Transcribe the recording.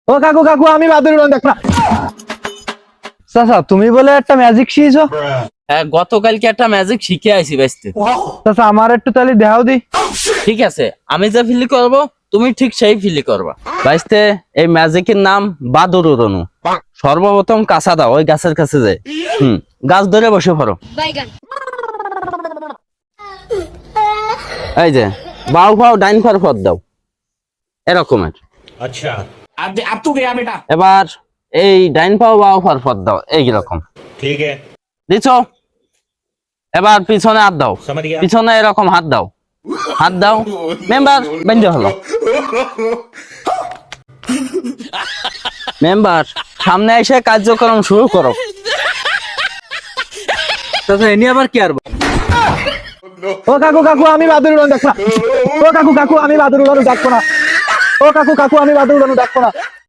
ও কাকু কাকু আমি বাদুড় উড়ানো দেখবো না। চাচা তুমি বলে একটা ম্যাজিক শিখেছো? হ্যাঁ, গতকালকে একটা ম্যাজিক শিখে আইছি বাইস্তে। চাচা আমার একটু তাহলে দেখাও দি। ঠিক আছে, আমি যে ফিলি করব তুমি ঠিক সেই ফিলি করবা। বাইস্তে এই ম্যাজিকের নাম বাদুর উড়ানো। সর্বপ্রথম কাঁচা দাও ওই গাছের কাছে যায়। গাছ ধরে বসে পড়ো। এই যে বাউ ফাও ডাইন ফার পথ দাও এরকমের। अच्छा अब तू गया बेटा। এবার এই ডাইন পাও বাউ ফার পথ দাও এইরকম ठीक है দিছো। এবার পিছনে হাত দাও, समझ गया। পিছনে এরকম হাত দাও, হাত দাও। মেম্বার বেঞ্জে হলো। মেম্বার সামনে এসে কার্যক্রম শুরু করো। চাচা এনি আবার কি আর? ও কাকু কাকু আমি বাদুড় উড়ানো দেখবো না। ও কাকু কাকু আমি বাদুড় উড়ানো দেখবো না। ও কাকু কাকু আমি বাদুড় উড়ানো দেখবো না।